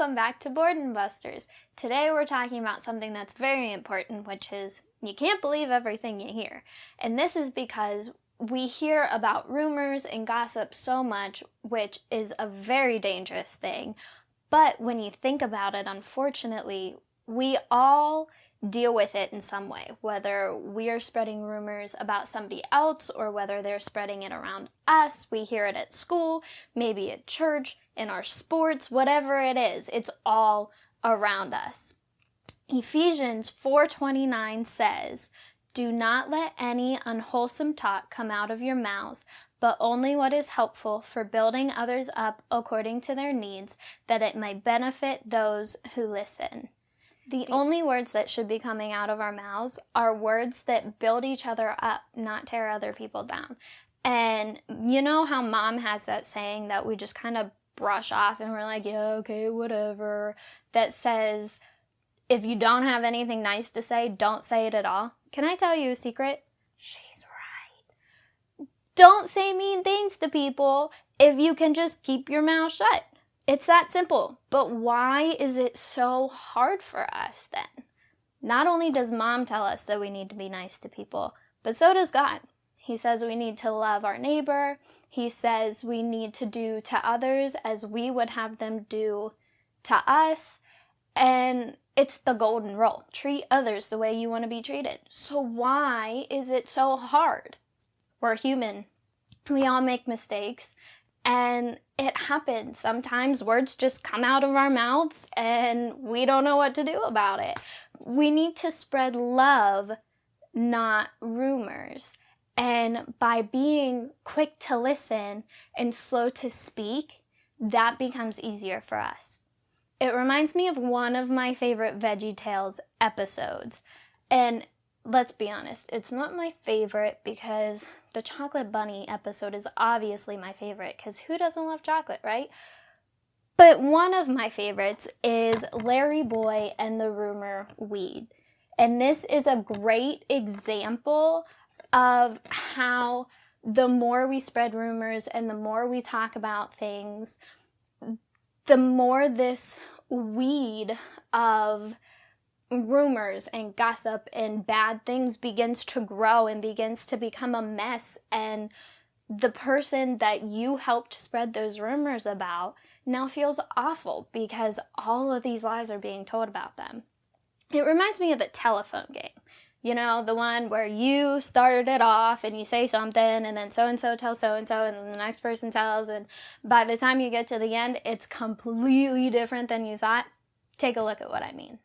Welcome back to Boredom Busters. Today we're talking about something that's very important, which is you can't believe everything you hear. And this is because we hear about rumors and gossip so much, which is a very dangerous thing. But when you think about it, unfortunately, we all deal with it in some way, whether we are spreading rumors about somebody else or whether they're spreading it around us. We hear it at school, maybe at church, in our sports, whatever it is, it's all around us. Ephesians 4:29 says, "Do not let any unwholesome talk come out of your mouths, but only what is helpful for building others up according to their needs, that it may benefit those who listen." The only words that should be coming out of our mouths are words that build each other up, not tear other people down. And you know how mom has that saying that we just kind of brush off and we're like, yeah, okay, whatever, that says, if you don't have anything nice to say, don't say it at all. Can I tell you a secret? She's right. Don't say mean things to people if you can just keep your mouth shut. It's that simple. But why is it so hard for us then? Not only does mom tell us that we need to be nice to people, but so does God. He says we need to love our neighbor. He says we need to do to others as we would have them do to us. And it's the golden rule. Treat others the way you want to be treated. So why is it so hard? We're human. We all make mistakes. And it happens. Sometimes words just come out of our mouths and we don't know what to do about it. We need to spread love, not rumors. And by being quick to listen and slow to speak, that becomes easier for us. It reminds me of one of my favorite VeggieTales episodes. And let's be honest, it's not my favorite because the chocolate bunny episode is obviously my favorite because who doesn't love chocolate, right? But one of my favorites is Larry Boy and the Rumor Weed. And this is a great example of how the more we spread rumors and the more we talk about things, the more this weed of rumors and gossip and bad things begins to grow and begins to become a mess, and the person that you helped spread those rumors about now feels awful because all of these lies are being told about them. It reminds me of the telephone game. You know, the one where you started it off and you say something and then so-and-so tells so-and-so and then the next person tells, and by the time you get to the end, it's completely different than you thought. Take a look at what I mean.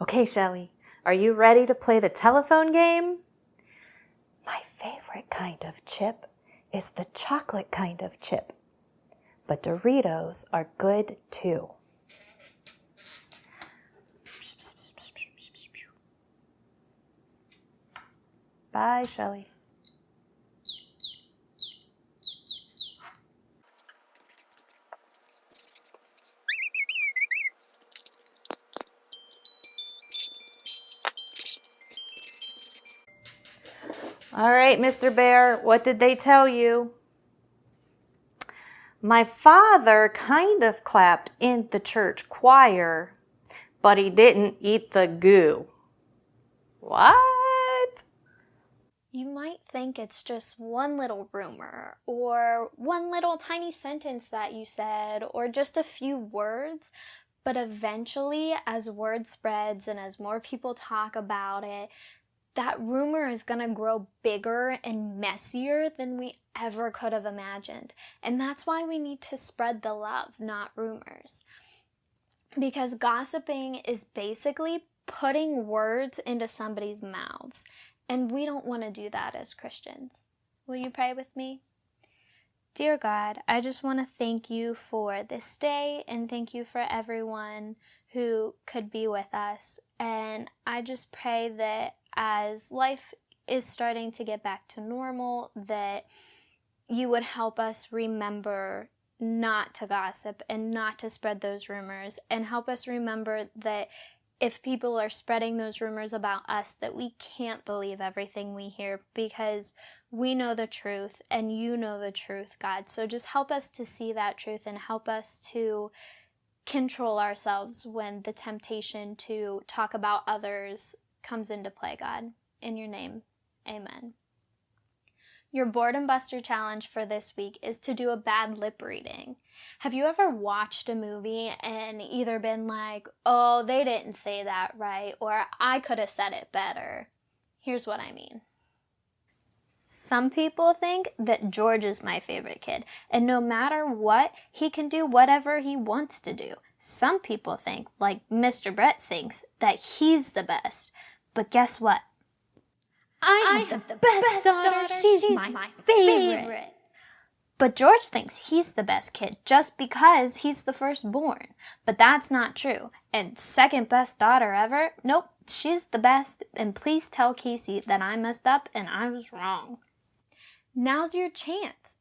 Okay, Shelly, are you ready to play the telephone game? My favorite kind of chip is the chocolate kind of chip, but Doritos are good too. Bye, Shelly. All right, Mr. Bear, what did they tell you? My father kind of clapped in the church choir, but he didn't eat the goo. What? You might think it's just one little rumor or one little tiny sentence that you said or just a few words, but eventually as word spreads and as more people talk about it, that rumor is going to grow bigger and messier than we ever could have imagined. And that's why we need to spread the love, not rumors. Because gossiping is basically putting words into somebody's mouths. And we don't want to do that as Christians. Will you pray with me? Dear God, I just want to thank you for this day and thank you for everyone who could be with us. And I just pray that as life is starting to get back to normal, that you would help us remember not to gossip and not to spread those rumors, and help us remember that if people are spreading those rumors about us, that we can't believe everything we hear because we know the truth and you know the truth, God. So just help us to see that truth and help us to control ourselves when the temptation to talk about others comes into play, God. In your name, amen. Your Boredom Buster challenge for this week is to do a bad lip reading. Have you ever watched a movie and either been like, oh, they didn't say that right, or I could have said it better? Here's what I mean. Some people think that George is my favorite kid, and no matter what, he can do whatever he wants to do. Some people think, like Mr. Brett thinks, that he's the best. But guess what? I have the best daughter. She's my favorite. But George thinks he's the best kid just because he's the firstborn. But that's not true. And second best daughter ever? Nope, she's the best. And please tell Kasie that I messed up and I was wrong. Now's your chance.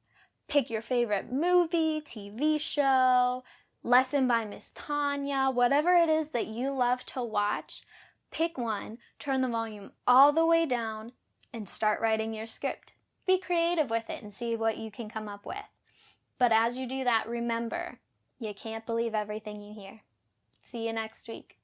Pick your favorite movie, TV show, lesson by Miss Tanya, whatever it is that you love to watch. Pick one, turn the volume all the way down, and start writing your script. Be creative with it and see what you can come up with. But as you do that, remember, you can't believe everything you hear. See you next week.